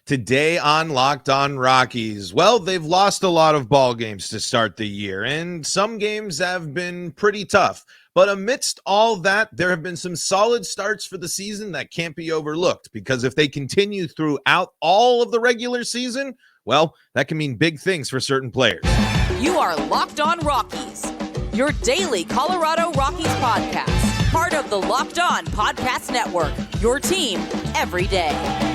Today on Locked On Rockies, well, they've lost a lot of ball games to start the year, and some games have been pretty tough. But amidst all that, there have been some solid starts for the season that can't be overlooked, because if they continue throughout all of the regular season, well, that can mean big things for certain players. You are Locked On Rockies, your daily Colorado Rockies podcast, part of the Locked On Podcast Network, your team every day.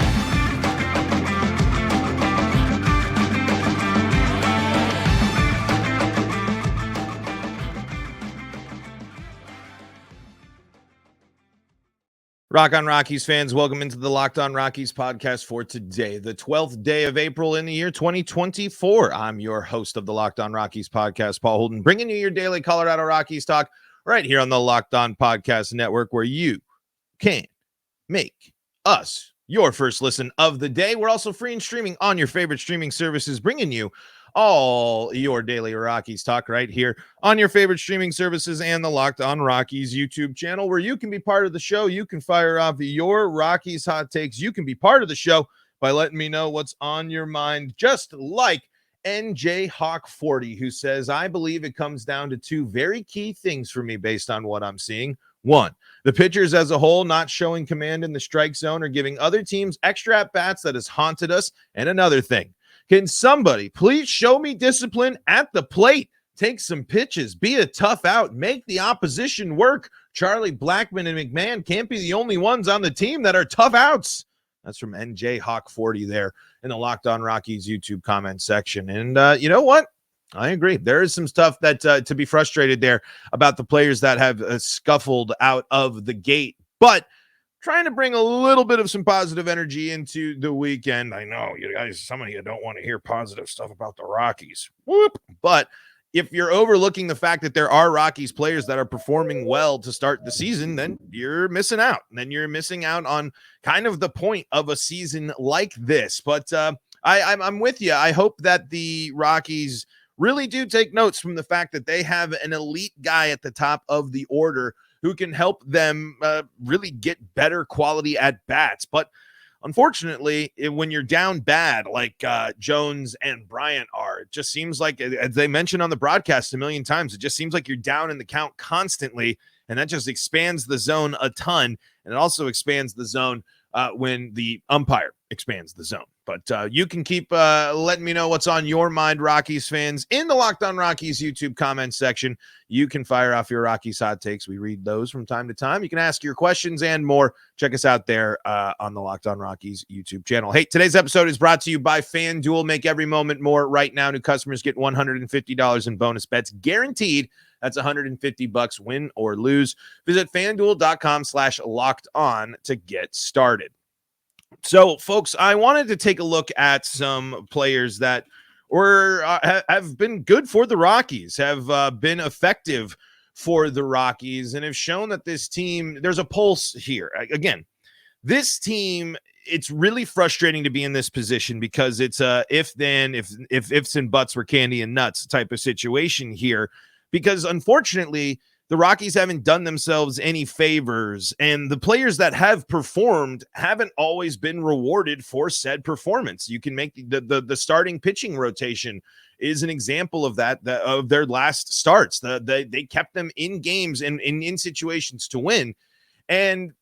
Rock on Rockies fans, welcome into the Locked On Rockies podcast for today, the 12th day of April in the year 2024. I'm your host of the Locked On Rockies podcast, Paul Holden, bringing you your daily Colorado Rockies talk right here on the Locked On Podcast Network, where you can make us your first listen of the day. We're also free and streaming on your favorite streaming services, bringing you all your daily Rockies talk right here on your favorite streaming services and the Locked On Rockies YouTube channel, where you can be part of the show. You can fire off your Rockies hot takes. You can be part of the show by letting me know what's on your mind, just like NJ Hawk 40, who says, I believe it comes down to two very key things for me based on what I'm seeing. One, the pitchers as a whole not showing command in the strike zone or giving other teams extra at-bats that has haunted us. And another thing, can somebody please show me discipline at the plate? Take some pitches, be a tough out, make the opposition work. Charlie Blackmon and McMahon can't be the only ones on the team that are tough outs. That's from NJ Hawk 40 there in the Locked On Rockies YouTube comment section. And you know what? I agree. There is some stuff that to be frustrated there about the players that have scuffled out of the gate. But trying to bring a little bit of some positive energy into the weekend. I know you guys, some of you don't want to hear positive stuff about the Rockies. Whoop. But if you're overlooking the fact that there are Rockies players that are performing well to start the season, then you're missing out. And then you're missing out on kind of the point of a season like this. But I'm with you. I hope that the Rockies really do take notes from the fact that they have an elite guy at the top of the order who can help them really get better quality at bats. But unfortunately, when you're down bad, like Jones and Bryant are, it just seems like, as they mentioned on the broadcast a million times, it just seems like you're down in the count constantly. And that just expands the zone a ton. And it also expands the zone when the umpire expands the zone. But you can keep letting me know what's on your mind, Rockies fans, in the Locked On Rockies YouTube comment section. You can fire off your Rockies hot takes. We read those from time to time. You can ask your questions and more. Check us out there on the Locked On Rockies YouTube channel. Hey, today's episode is brought to you by FanDuel. Make every moment more. Right now, new customers get $150 in bonus bets guaranteed. That's $150 win or lose. Visit FanDuel.com/locked-on to get started. So, folks, I wanted to take a look at some players that have been good for the Rockies, have been effective for the Rockies, and have shown that this team, there's a pulse here. Again, this team, it's really frustrating to be in this position because it's a if ifs and buts were candy and nuts type of situation here, because unfortunately the Rockies haven't done themselves any favors, and the players that have performed haven't always been rewarded for said performance. You can make the starting pitching rotation is an example of that, of their last starts. They kept them in games and in situations to win. And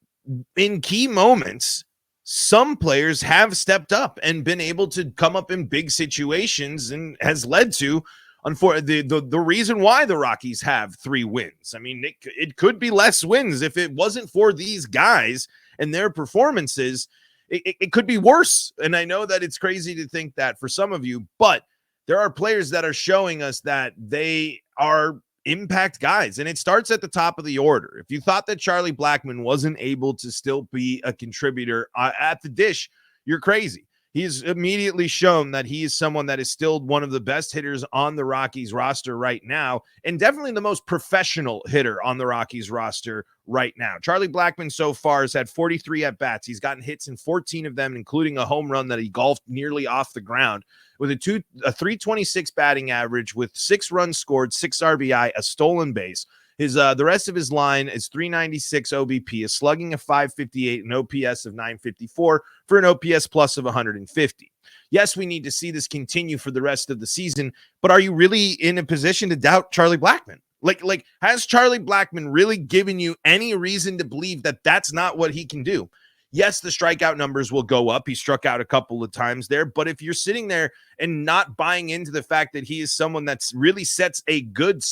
in key moments, some players have stepped up and been able to come up in big situations, and has led to the reason why the Rockies have 3 wins. I mean, it could be less wins if it wasn't for these guys and their performances. It could be worse. And I know that it's crazy to think that for some of you, but there are players that are showing us that they are impact guys, and it starts at the top of the order. If you thought that Charlie Blackmon wasn't able to still be a contributor at the dish, you're crazy. He's immediately shown that he is someone that is still one of the best hitters on the Rockies roster right now, and definitely the most professional hitter on the Rockies roster right now. Charlie Blackmon so far has had 43 at-bats. He's gotten hits in 14 of them, including a home run that he golfed nearly off the ground, with a 326 batting average, with 6 runs scored, 6 RBI, a stolen base. His the rest of his line is 396 OBP, a slugging of 558, an OPS of 954 for an OPS plus of 150. Yes, we need to see this continue for the rest of the season, but are you really in a position to doubt Charlie Blackmon? Like, has Charlie Blackmon really given you any reason to believe that that's not what he can do? Yes, the strikeout numbers will go up. He struck out a couple of times there, but if you're sitting there and not buying into the fact that he is someone that's really sets a good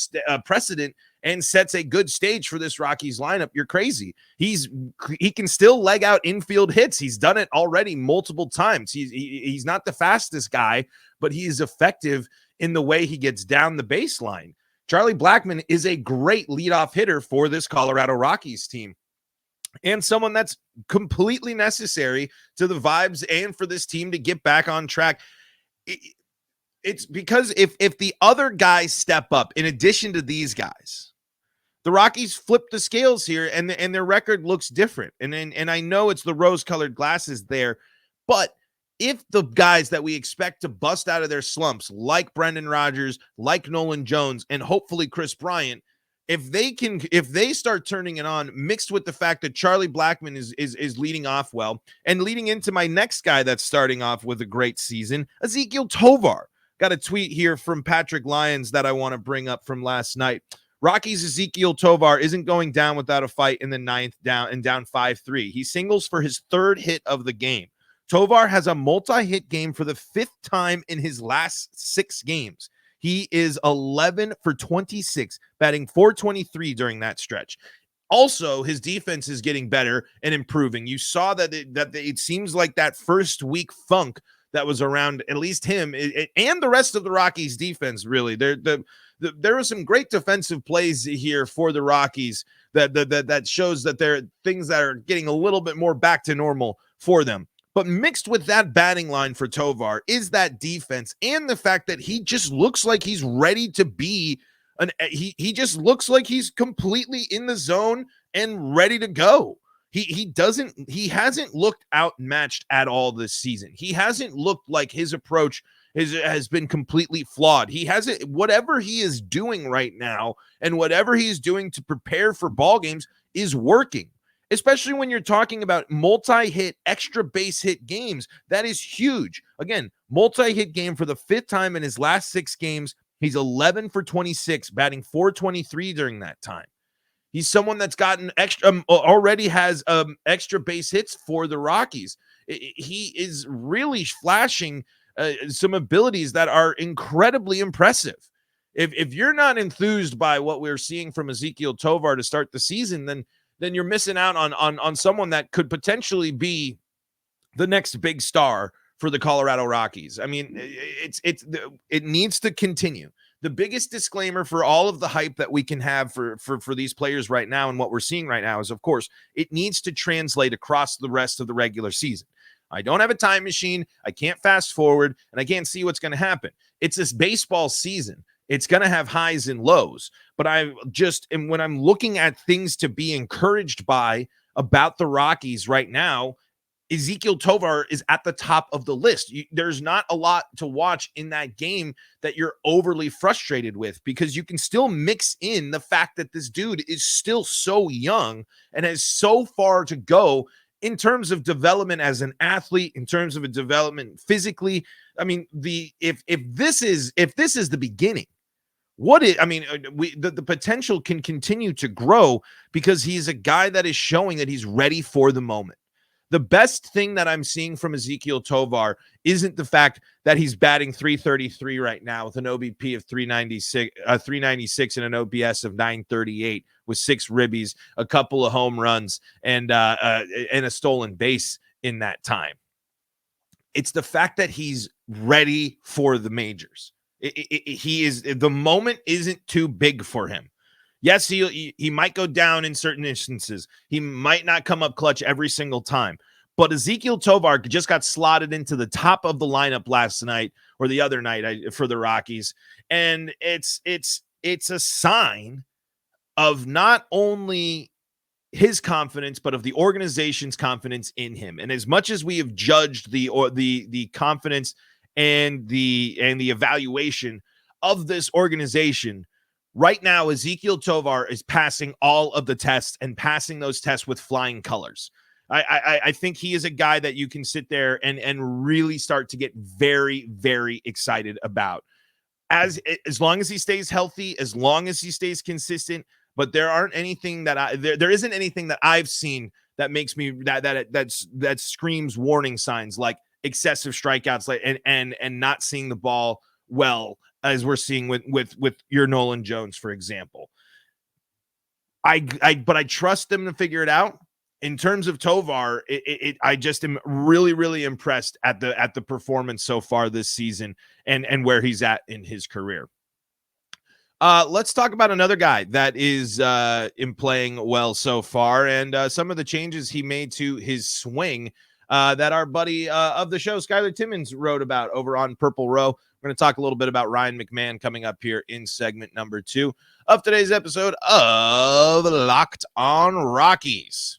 precedent and sets a good stage for this Rockies lineup, you're crazy. He can still leg out infield hits. He's done it already multiple times. He's not the fastest guy, but he is effective in the way he gets down the baseline. Charlie Blackmon is a great leadoff hitter for this Colorado Rockies team, and someone that's completely necessary to the vibes and for this team to get back on track. It's because if the other guys step up in addition to these guys, the Rockies flip the scales here, and their record looks different. And I know it's the rose-colored glasses there, but if the guys that we expect to bust out of their slumps, like Brendan Rodgers, like Nolan Jones, and hopefully Chris Bryant, if they start turning it on, mixed with the fact that Charlie Blackmon is leading off well, and leading into my next guy that's starting off with a great season, Ezequiel Tovar. Got a tweet here from Patrick Lyons that I want to bring up from last night. Rockies' Ezequiel Tovar isn't going down without a fight in the ninth down 5-3. He singles for his third hit of the game. Tovar has a multi-hit game for the fifth time in his last 6 games. He is 11 for 26, batting .423 during that stretch. Also, his defense is getting better and improving. You saw that it seems like that first week funk that was around at least him and the rest of the Rockies defense, really. There were some great defensive plays here for the Rockies that shows that there are things that are getting a little bit more back to normal for them. But mixed with that batting line for Tovar is that defense and the fact that he just looks like he's ready to be he just looks like he's completely in the zone and ready to go. He hasn't looked outmatched at all this season. He hasn't looked like his approach has been completely flawed. He hasn't, whatever he is doing right now and whatever he's doing to prepare for ball games is working. Especially when you're talking about multi-hit, extra base hit games. That is huge. Again, multi-hit game for the 5th time in his last 6 games. He's 11 for 26, batting .423 during that time. He's someone that's gotten extra, already has extra base hits for the Rockies. He is really flashing some abilities that are incredibly impressive. If you're not enthused by what we're seeing from Ezequiel Tovar to start the season, then you're missing out on someone that could potentially be the next big star for the Colorado Rockies. I mean, it needs to continue. The biggest disclaimer for all of the hype that we can have for these players right now and what we're seeing right now is, of course, it needs to translate across the rest of the regular season. I don't have a time machine. I can't fast forward, and I can't see what's going to happen. It's this baseball season. It's going to have highs and lows, but and when I'm looking at things to be encouraged by about the Rockies right now, Ezequiel Tovar is at the top of the list. There's not a lot to watch in that game that you're overly frustrated with, because you can still mix in the fact that this dude is still so young and has so far to go in terms of development as an athlete, in terms of a development physically. I mean, if this is the beginning, the potential can continue to grow, because he's a guy that is showing that he's ready for the moment. The best thing that I'm seeing from Ezequiel Tovar isn't the fact that he's batting .333 right now with an OBP of 396 and an OPS of 938 with 6 ribbies, a couple of home runs, and a stolen base in that time. It's the fact that he's ready for the majors. The moment isn't too big for him. Yes, he might go down in certain instances. He might not come up clutch every single time. But Ezequiel Tovar just got slotted into the top of the lineup last night, or the other night, for the Rockies. And it's a sign of not only his confidence, but of the organization's confidence in him. And as much as we have judged the confidence and the evaluation of this organization, Right now, Ezequiel Tovar is passing all of the tests and passing those tests with flying colors. I think he is a guy that you can sit there and really start to get very, very excited about. As long as he stays healthy, as long as he stays consistent, but there isn't anything that I've seen that makes me that screams warning signs like excessive strikeouts, like and not seeing the ball well, as we're seeing with your Nolan Jones, for example. But I trust them to figure it out. In terms of Tovar, I just am really, really impressed at the performance so far this season and where he's at in his career. Let's talk about another guy that is in playing well so far, and some of the changes he made to his swing that our buddy of the show, Skylar Timmons, wrote about over on Purple Row. We're going to talk a little bit about Ryan McMahon coming up here in segment number 2 of today's episode of Locked on Rockies.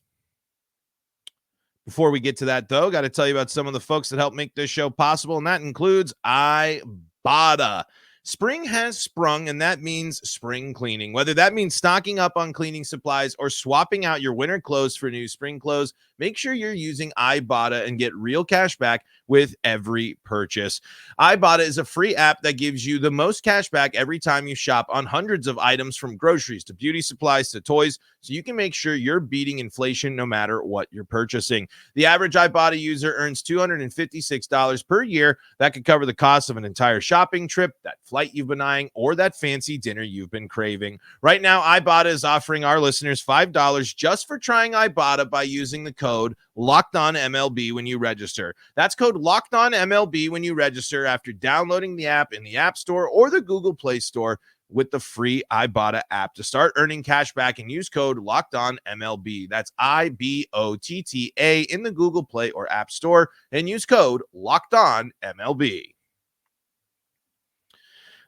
Before we get to that, though, got to tell you about some of the folks that help make this show possible, and that includes Ibotta. Spring has sprung, and that means spring cleaning. Whether that means stocking up on cleaning supplies or swapping out your winter clothes for new spring clothes, make sure you're using Ibotta and get real cash back with every purchase. Ibotta is a free app that gives you the most cash back every time you shop on hundreds of items, from groceries to beauty supplies to toys, so you can make sure you're beating inflation no matter what you're purchasing. The average Ibotta user earns $256 per year. That could cover the cost of an entire shopping trip, that flight you've been eyeing, or that fancy dinner you've been craving. Right now, Ibotta is offering our listeners $5 just for trying Ibotta by using the code LOCKEDONMLB when you register. That's code LOCKEDONMLB when you register after downloading the app in the App Store or the Google Play Store with the free Ibotta app to start earning cash back, and use code LOCKEDONMLB. That's IBOTTA in the Google Play or App Store, and use code LOCKEDONMLB.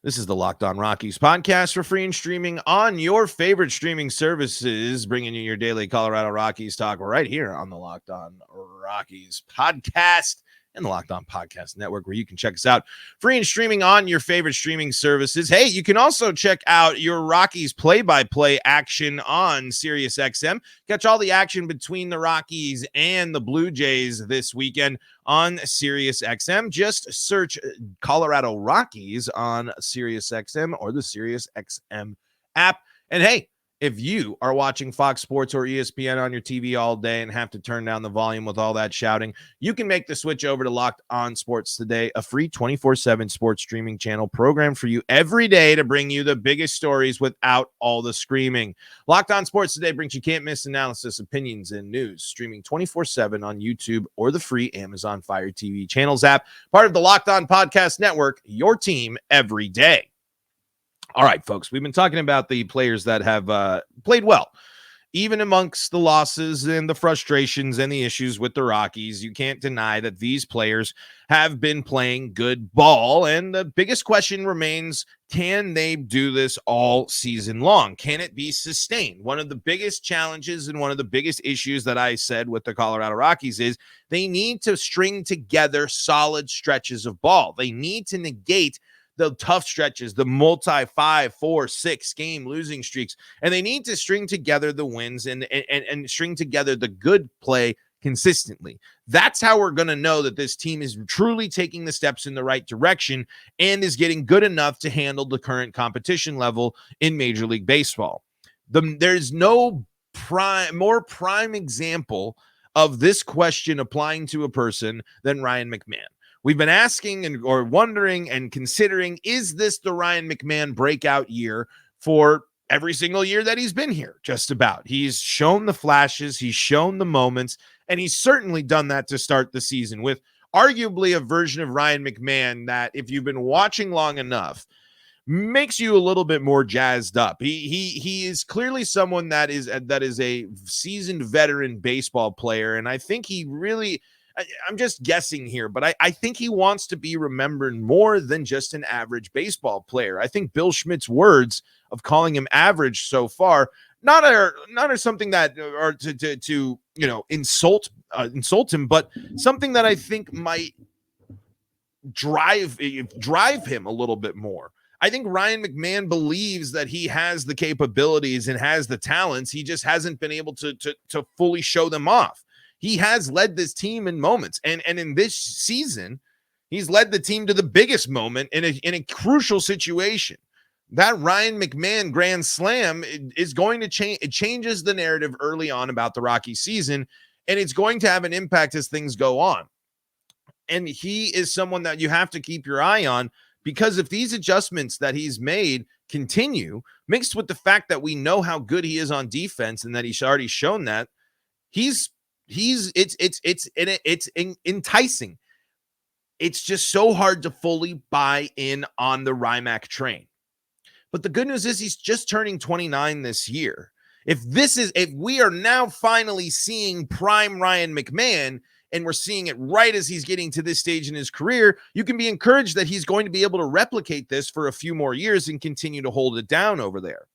This is the Locked on Rockies podcast, for free and streaming on your favorite streaming services, bringing you your daily Colorado Rockies talk right here on the Locked on Rockies podcast and the Locked on Podcast Network, where you can check us out free and streaming on your favorite streaming services. Hey, you can also check out your Rockies play-by-play action on SiriusXM. Catch all the action between the Rockies and the Blue Jays this weekend on SiriusXM. Just search Colorado Rockies on SiriusXM or the SiriusXM app. And hey, if you are watching Fox Sports or ESPN on your TV all day and have to turn down the volume with all that shouting, you can make the switch over to Locked on Sports Today, a free 24/7 sports streaming channel programmed for you every day to bring you the biggest stories without all the screaming. Locked on Sports Today brings you can't-miss analysis, opinions, and news, streaming 24/7 on YouTube or the free Amazon Fire TV channels app, part of the Locked on Podcast Network, your team every day. All right, folks, we've been talking about the players that have played well. Even amongst the losses and the frustrations and the issues with the Rockies, you can't deny that these players have been playing good ball. And the biggest question remains, can they do this all season long? Can it be sustained? One of the biggest challenges and one of the biggest issues that I said with the Colorado Rockies is they need to string together solid stretches of ball. They need to negate the tough stretches, the multi 5, 4, 6 game losing streaks, and they need to string together the wins and string together the good play consistently. That's how we're going to know that this team is truly taking the steps in the right direction and is getting good enough to handle the current competition level in Major League Baseball. There's no more prime example of this question applying to a person than Ryan McMahon. We've been asking or wondering and considering, is this the Ryan McMahon breakout year for every single year that he's been here? Just about. He's shown the flashes, he's shown the moments, and he's certainly done that to start the season with arguably a version of Ryan McMahon that, if you've been watching long enough, makes you a little bit more jazzed up. He is clearly someone that is a seasoned veteran baseball player, and I think he really, I'm just guessing here, but I think he wants to be remembered more than just an average baseball player. I think Bill Schmidt's words of calling him average so far not are something that are to insult him, but something that I think might drive him a little bit more. I think Ryan McMahon believes that he has the capabilities and has the talents. He just hasn't been able to fully show them off. He has led this team in moments, and in this season, he's led the team to the biggest moment in a crucial situation. That Ryan McMahon grand slam is going to change. It changes the narrative early on about the Rockies season, and it's going to have an impact as things go on. And he is someone that you have to keep your eye on, because if these adjustments that he's made continue, mixed with the fact that we know how good he is on defense and that he's already shown that, it's enticing. It's just so hard to fully buy in on the Rymac train. But the good news is he's just turning 29 this year. If we are now finally seeing prime Ryan McMahon, and we're seeing it right as he's getting to this stage in his career, you can be encouraged that he's going to be able to replicate this for a few more years and continue to hold it down over there.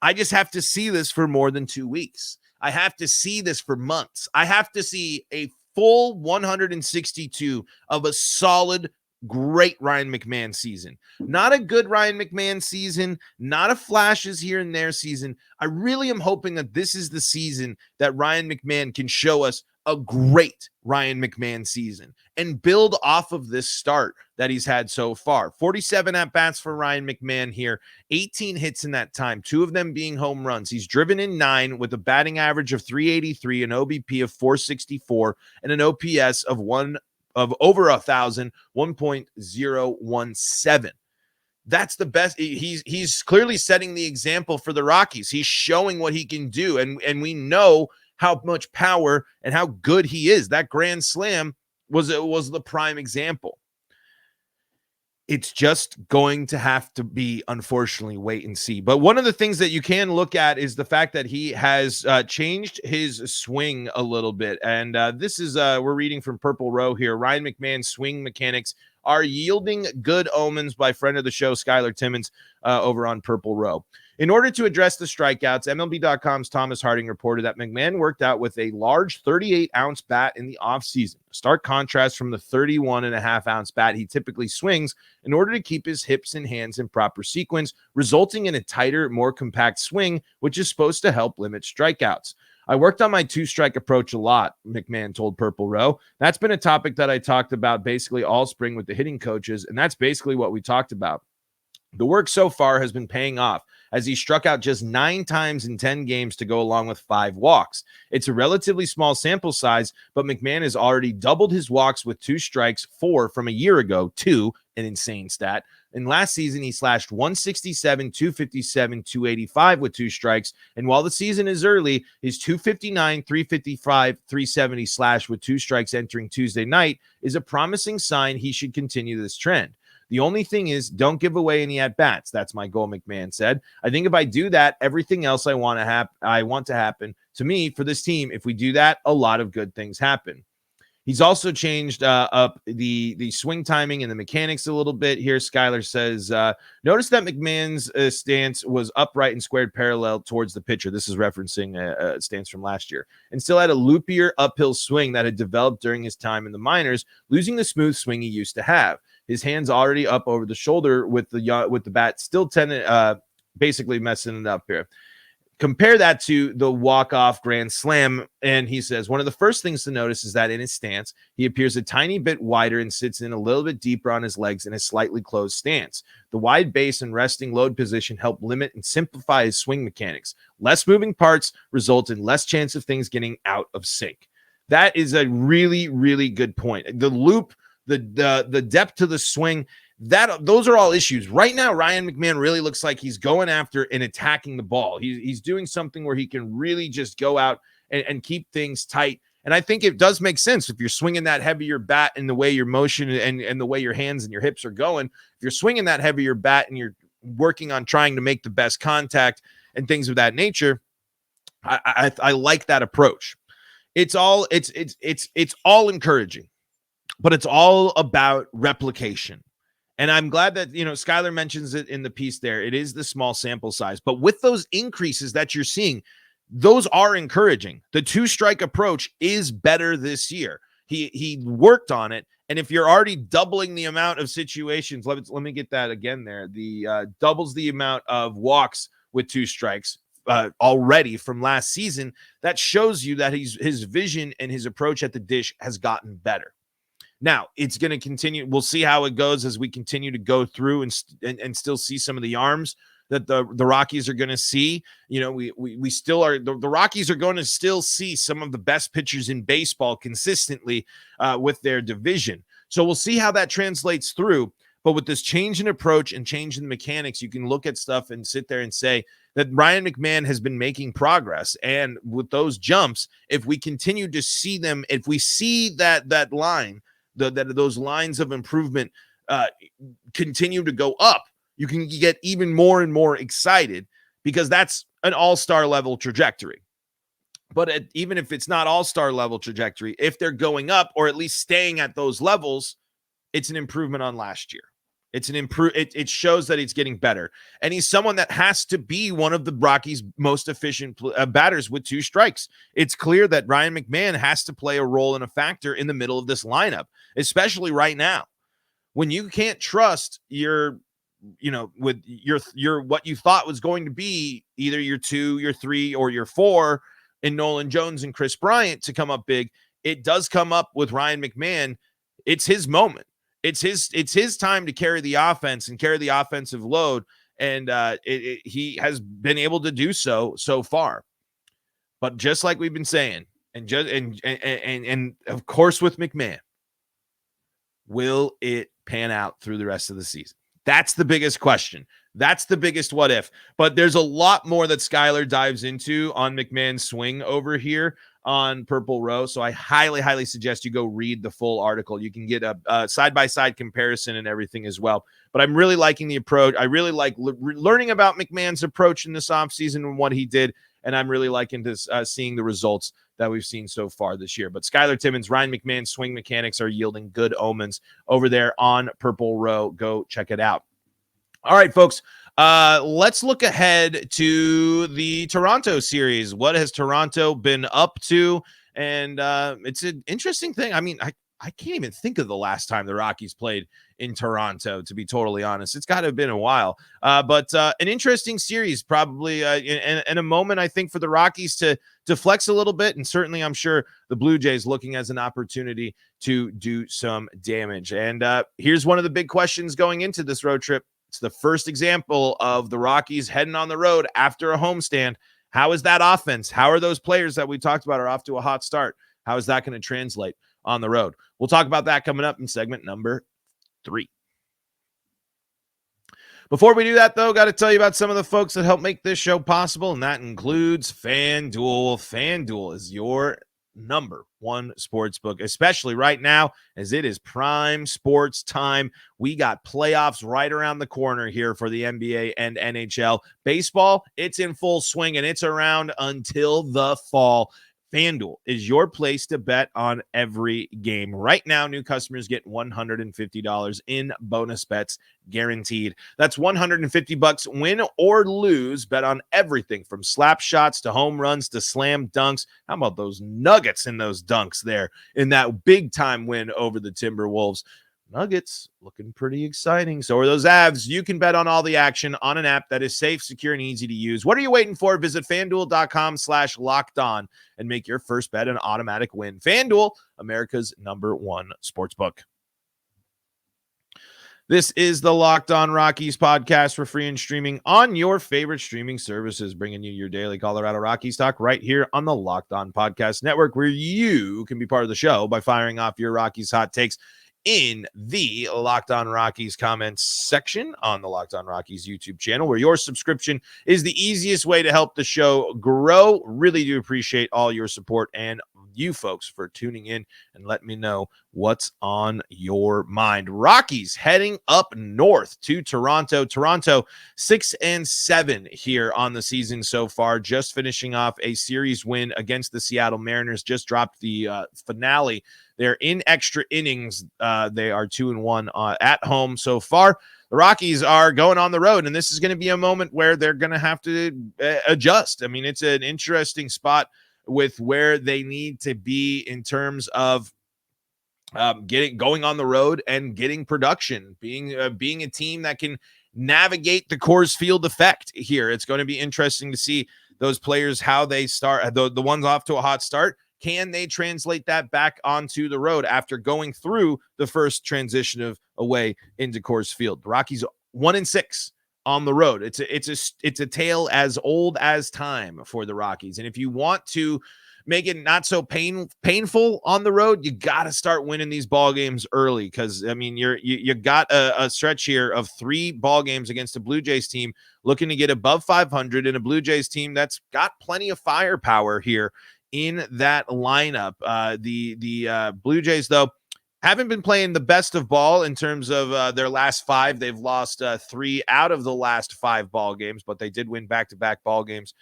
I just have to see this for more than 2 weeks. I have to see this for months. I have to see a full 162 of a solid, great Ryan McMahon season. Not a good Ryan McMahon season, not a flashes here and there season. I really am hoping that this is the season that Ryan McMahon can show us a great Ryan McMahon season and build off of this start that he's had so far. 47 at-bats for Ryan McMahon here, 18 hits in that time, 2 of them being home runs. He's driven in 9 with a batting average of 383, an OBP of 464, and an OPS of over 1,000, 1.017. That's the best. He's clearly setting the example for the Rockies. He's showing what he can do, and we know how much power and how good he is. That grand slam was the prime example. It's just going to have to be, unfortunately, wait and see. But one of the things that you can look at is the fact that he has changed his swing a little bit. And this is, we're reading from Purple Row here. Ryan McMahon's swing mechanics are yielding good omens, by friend of the show, Skylar Timmons, over on Purple Row. In order to address the strikeouts, MLB.com's Thomas Harding reported that McMahon worked out with a large 38-ounce bat in the offseason, a stark contrast from the 31.5-ounce bat he typically swings in order to keep his hips and hands in proper sequence, resulting in a tighter, more compact swing, which is supposed to help limit strikeouts. I worked on my 2-strike approach a lot, McMahon told Purple Row. That's been a topic that I talked about basically all spring with the hitting coaches, and that's basically what we talked about. The work so far has been paying off, as he struck out just 9 times in 10 games to go along with 5 walks. It's a relatively small sample size, but McMahon has already doubled his walks with 2 strikes, 4 from a year ago, 2, an insane stat. And last season, he slashed 167, 257, 285 with 2 strikes. And while the season is early, his 259, 355, 370 slash with 2 strikes entering Tuesday night is a promising sign he should continue this trend. The only thing is, don't give away any at-bats. That's my goal, McMahon said. I think if I do that, everything else I want to happen to me for this team. If we do that, a lot of good things happen. He's also changed up the swing timing and the mechanics a little bit here. Skylar says, notice that McMahon's stance was upright and squared parallel towards the pitcher. This is referencing a stance from last year. And still had a loopier uphill swing that had developed during his time in the minors, losing the smooth swing he used to have. His hands already up over the shoulder with the bat, still basically messing it up here. Compare that to the walk-off grand slam, and he says, one of the first things to notice is that in his stance, he appears a tiny bit wider and sits in a little bit deeper on his legs in a slightly closed stance. The wide base and resting load position help limit and simplify his swing mechanics. Less moving parts result in less chance of things getting out of sync. That is a really, really good point. The loop, the depth to the swing, those are all issues. Right now, Ryan McMahon really looks like he's going after and attacking the ball. He's doing something where he can really just go out and keep things tight. And I think it does make sense if you're swinging that heavier bat in the way your motion and the way your hands and your hips are going. If you're swinging that heavier bat and you're working on trying to make the best contact and things of that nature, I like that approach. It's all encouraging, but it's all about replication. And I'm glad that, Skylar mentions it in the piece there. It is the small sample size, but with those increases that you're seeing, those are encouraging. The 2-strike approach is better this year. He worked on it. And if you're already doubling the amount of situations, let me get that again there. The doubles the amount of walks with 2 strikes already from last season. That shows you that his vision and his approach at the dish has gotten better. Now, it's going to continue. We'll see how it goes as we continue to go through and still see some of the arms that the Rockies are going to see. We still are. The Rockies are going to still see some of the best pitchers in baseball consistently with their division. So we'll see how that translates through. But with this change in approach and change in mechanics, you can look at stuff and sit there and say that Ryan McMahon has been making progress. And with those jumps, if we continue to see them, if we see that line, those lines of improvement continue to go up, you can get even more and more excited, because that's an all-star level trajectory. But even if it's not all-star level trajectory, if they're going up or at least staying at those levels, it's an improvement on last year. It's an it shows that he's getting better. And he's someone that has to be one of the Rockies' most efficient batters with 2 strikes. It's clear that Ryan McMahon has to play a role and a factor in the middle of this lineup, especially right now. When you can't trust with your what you thought was going to be either your 2, your 3, or your 4 in Nolan Jones and Chris Bryant to come up big, it does come up with Ryan McMahon. It's his moment. It's his time to carry the offense and carry the offensive load, and he has been able to do so far. But just like we've been saying, and of course with McMahon, will it pan out through the rest of the season? That's the biggest question. That's the biggest what if. But there's a lot more that Skylar dives into on McMahon's swing over here on Purple Row. So I highly, highly suggest you go read the full article. You can get a side-by-side comparison and everything as well. But I'm really liking the approach. I really like learning about McMahon's approach in this offseason and what he did. And I'm really liking this, seeing the results that we've seen so far this year. But Skylar Timmons, Ryan McMahon's swing mechanics are yielding good omens over there on Purple Row. Go check it out. All right, folks, let's look ahead to the Toronto series. What has Toronto been up to? And it's an interesting thing. I mean, I can't even think of the last time the Rockies played in Toronto, to be totally honest. It's got to have been a while. But an interesting series, probably, and a moment, I think, for the Rockies to flex a little bit. And certainly, I'm sure the Blue Jays looking as an opportunity to do some damage. And here's one of the big questions going into this road trip. It's the first example of the Rockies heading on the road after a homestand. How is that offense? How are those players that we talked about are off to a hot start? How is that going to translate on the road? We'll talk about that coming up in segment number 3. Before we do that, though, got to tell you about some of the folks that help make this show possible, and that includes FanDuel. FanDuel is your number one sports book, especially right now as it is prime sports time. We got playoffs right around the corner here for the NBA and NHL. Baseball, it's in full swing and it's around until the fall. FanDuel is your place to bet on every game. Right now, new customers get $150 in bonus bets guaranteed. That's $150 win or lose. Bet on everything from slap shots to home runs to slam dunks. How about those nuggets in those dunks there in that big time win over the Timberwolves? Nuggets looking pretty exciting. So are those Avs. You can bet on all the action on an app that is safe, secure, and easy to use. What are you waiting for? Visit FanDuel.com/lockedon and make your first bet an automatic win. FanDuel, America's #1 sportsbook. This is the Locked On Rockies podcast for free and streaming on your favorite streaming services, bringing you your daily Colorado Rockies talk right here on the Locked On Podcast Network, where you can be part of the show by firing off your Rockies hot takes in the Locked On Rockies comments section on the Locked On Rockies YouTube channel, where your subscription is the easiest way to help the show grow. Really do appreciate all your support and you folks for tuning in and letting me know what's on your mind. Rockies heading up north to Toronto. Toronto 6-7 here on the season so far, just finishing off a series win against the Seattle Mariners. Just dropped the finale. They're in extra innings. They are 2-1 at home so far. The Rockies are going on the road, and this is going to be a moment where they're going to have to adjust. I mean, it's an interesting spot with where they need to be in terms of going on the road and getting production, being a team that can navigate the Coors Field effect here. It's going to be interesting to see those players, how they start, the ones off to a hot start. Can they translate that back onto the road after going through the first transition of away into Coors Field? The Rockies 1-6 on the road. It's a tale as old as time for the Rockies. And if you want to make it not so painful on the road, you got to start winning these ball games early, because I mean you got a stretch here of 3 ball games against a Blue Jays team looking to get above 500, and a Blue Jays team that's got plenty of firepower here in that lineup. The Blue Jays, though, haven't been playing the best of ball in terms of their last 5. They've lost 3 out of the last 5 ball games, but they did win back-to-back ball games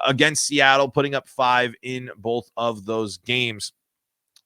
against Seattle, putting up 5 in both of those games.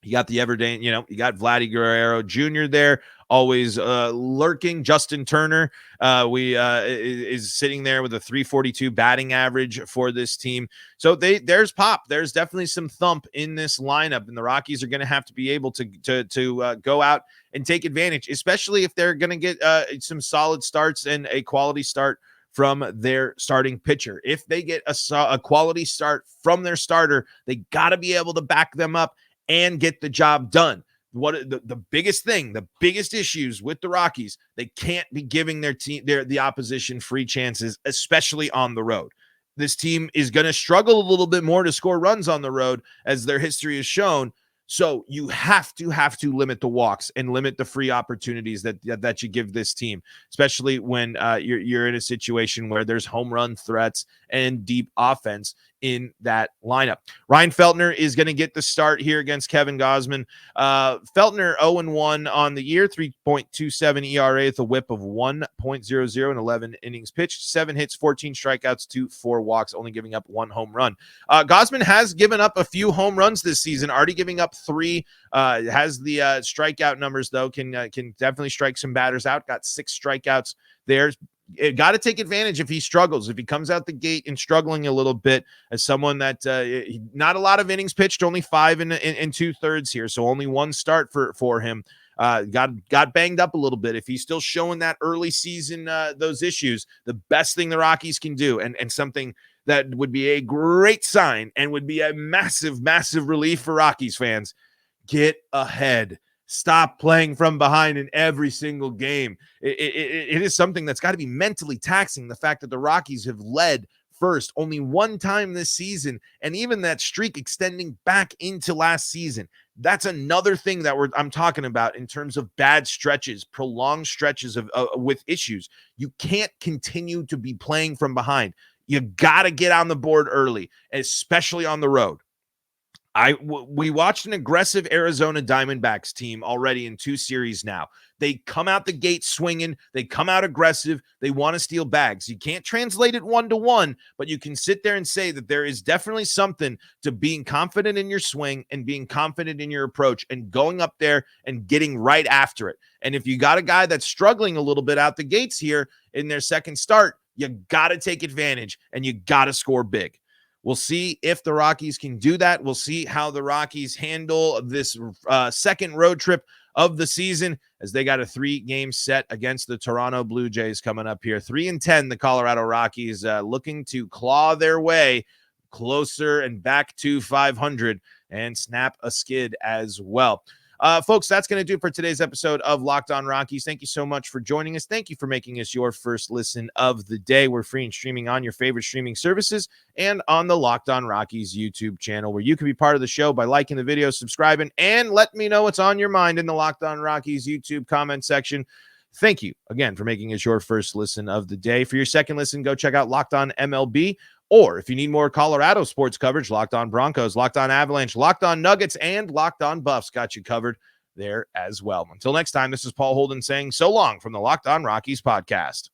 You got the everyday, you got Vladdy Guerrero Jr. there, always lurking. Justin Turner is sitting there with a 342 batting average for this team. So there's pop. There's definitely some thump in this lineup, and the Rockies are going to have to be able to go out and take advantage, especially if they're going to get some solid starts and a quality start from their starting pitcher. If they get a quality start from their starter, they got to be able to back them up and get the job done. What the biggest thing, the biggest issues with the Rockies, they can't be giving their team, the opposition, free chances, especially on the road. This team is going to struggle a little bit more to score runs on the road, as their history has shown. So you have to limit the walks and limit the free opportunities that you give this team, especially when you're in a situation where there's home run threats and deep offense in that lineup. Ryan Feltner is going to get the start here against Kevin Gausman. Feltner 0-1 on the year, 3.27 ERA with a whip of 1.00 in 11 innings pitched, 7 hits, 14 strikeouts, 2 walks, only giving up 1 home run. Gausman has given up a few home runs this season, already giving up 3. Has the strikeout numbers, though, can definitely strike some batters out. Got 6 strikeouts there. Got to take advantage if he struggles, if he comes out the gate and struggling a little bit, as someone that not a lot of innings pitched, only 5 in 2/3 here, so only 1 start for him. Got banged up a little bit. If he's still showing that early season those issues, the best thing the Rockies can do, and something that would be a great sign and would be a massive relief for Rockies fans, get ahead. Stop playing from behind in every single game. It is something that's got to be mentally taxing, the fact that the Rockies have led first only 1 time this season, and even that streak extending back into last season. That's another thing that I'm talking about in terms of bad stretches, prolonged stretches of with issues. You can't continue to be playing from behind. You got to get on the board early, especially on the road. We watched an aggressive Arizona Diamondbacks team already in 2 series now. They come out the gate swinging. They come out aggressive. They want to steal bags. You can't translate it 1-to-1, but you can sit there and say that there is definitely something to being confident in your swing and being confident in your approach and going up there and getting right after it. And if you got a guy that's struggling a little bit out the gates here in their second start, you got to take advantage and you got to score big. We'll see if the Rockies can do that. We'll see how the Rockies handle this second road trip of the season, as they got a 3-game set against the Toronto Blue Jays coming up here. 3-10, the Colorado Rockies looking to claw their way closer and back to 500 and snap a skid as well. Folks, that's going to do it for today's episode of Locked On Rockies. Thank you so much for joining us. Thank you for making us your first listen of the day. We're free and streaming on your favorite streaming services and on the Locked On Rockies YouTube channel, where you can be part of the show by liking the video, subscribing, and let me know what's on your mind in the Locked On Rockies YouTube comment section. Thank you again for making us your first listen of the day. For your second listen, go check out Locked On MLB. Or if you need more Colorado sports coverage, Locked On Broncos, Locked On Avalanche, Locked On Nuggets, and Locked On Buffs got you covered there as well. Until next time, this is Paul Holden saying so long from the Locked On Rockies podcast.